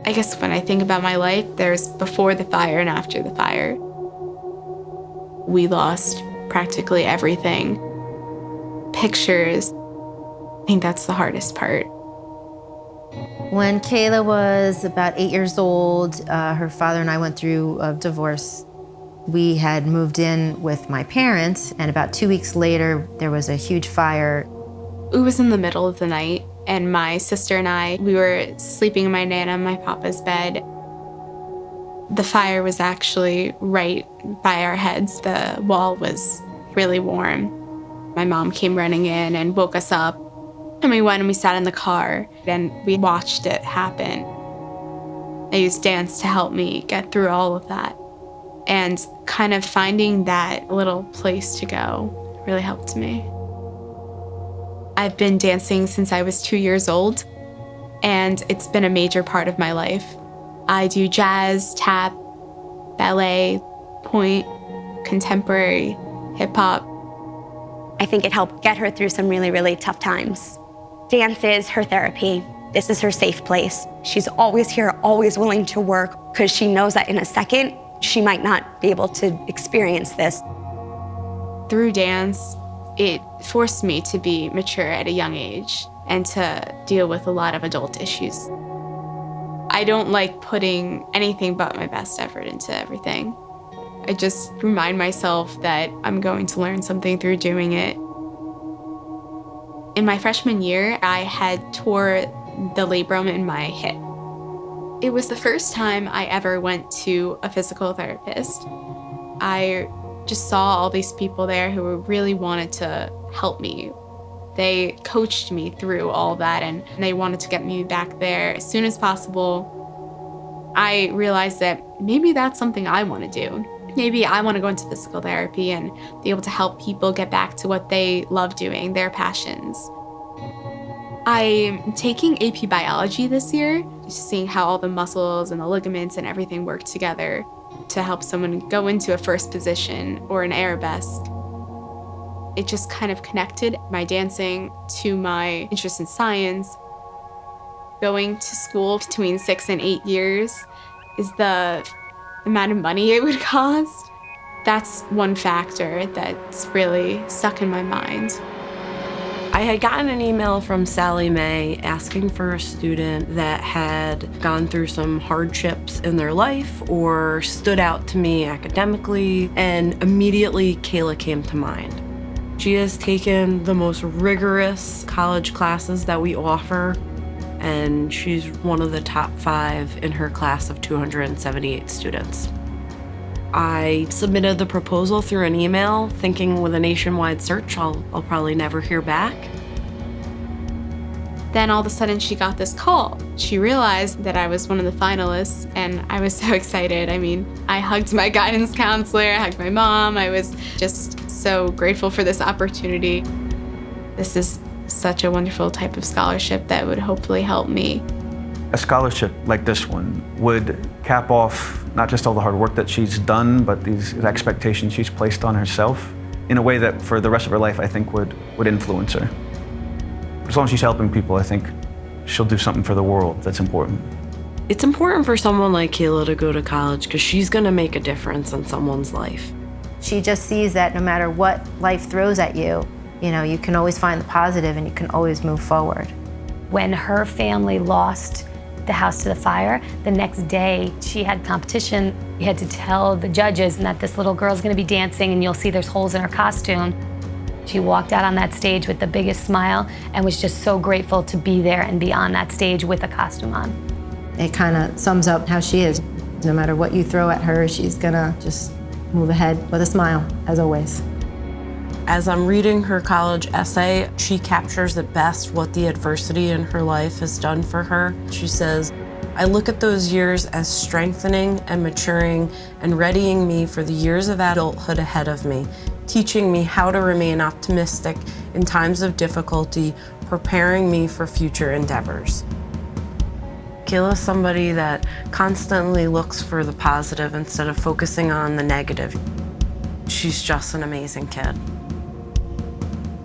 I guess when I think about my life, there's before the fire and after the fire. We lost practically everything. Pictures, I think that's the hardest part. When Kayla was about 8 years old, her father and I went through a divorce. We had moved in with my parents, and about 2 weeks later, there was a huge fire. It was in the middle of the night, and my sister and I, we were sleeping in my Nana and my Papa's bed. The fire was actually right by our heads. The wall was really warm. My mom came running in and woke us up. And we went and we sat in the car and we watched it happen. I used dance to help me get through all of that. And kind of finding that little place to go really helped me. I've been dancing since I was 2 years old, and it's been a major part of my life. I do jazz, tap, ballet, point, contemporary, hip hop. I think it helped get her through some really, really tough times. Dance is her therapy. This is her safe place. She's always here, always willing to work, because she knows that in a second, she might not be able to experience this. Through dance, it forced me to be mature at a young age and to deal with a lot of adult issues. I don't like putting anything but my best effort into everything. I just remind myself that I'm going to learn something through doing it. In my freshman year, I had tore the labrum in my hip. It was the first time I ever went to a physical therapist. I just saw all these people there who really wanted to help me. They coached me through all that, and they wanted to get me back there as soon as possible. I realized that maybe that's something I want to do. Maybe I want to go into physical therapy and be able to help people get back to what they love doing, their passions. I'm taking AP Biology this year, just seeing how all the muscles and the ligaments and everything work together to help someone go into a first position or an arabesque. It just kind of connected my dancing to my interest in science. Going to school between 6 and 8 years is the amount of money it would cost. That's one factor that's really stuck in my mind. I had gotten an email from Sallie Mae asking for a student that had gone through some hardships in their life or stood out to me academically, and immediately Kayla came to mind. She has taken the most rigorous college classes that we offer, and she's one of the top 5 in her class of 278 students. I submitted the proposal through an email, thinking with a nationwide search, I'll probably never hear back. Then all of a sudden she got this call. She realized that I was one of the finalists, and I was so excited. I mean, I hugged my guidance counselor, I hugged my mom. I was just so grateful for this opportunity. This is such a wonderful type of scholarship that would hopefully help me. A scholarship like this one would cap off not just all the hard work that she's done, but these expectations she's placed on herself in a way that for the rest of her life I think would influence her. As long as she's helping people, I think she'll do something for the world that's important. It's important for someone like Kayla to go to college because she's gonna make a difference in someone's life. She just sees that no matter what life throws at you, you can always find the positive and you can always move forward. When her family lost the house to the fire, the next day she had competition. We had to tell the judges that this little girl's gonna be dancing, and you'll see there's holes in her costume. She walked out on that stage with the biggest smile and was just so grateful to be there and be on that stage with a costume on. It kind of sums up how she is. No matter what you throw at her, she's gonna just move ahead with a smile, as always. As I'm reading her college essay, she captures at best what the adversity in her life has done for her. She says, "I look at those years as strengthening and maturing and readying me for the years of adulthood ahead of me, teaching me how to remain optimistic in times of difficulty, preparing me for future endeavors." Kayla's somebody that constantly looks for the positive instead of focusing on the negative. She's just an amazing kid.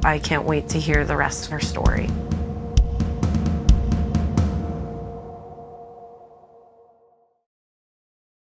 I can't wait to hear the rest of her story.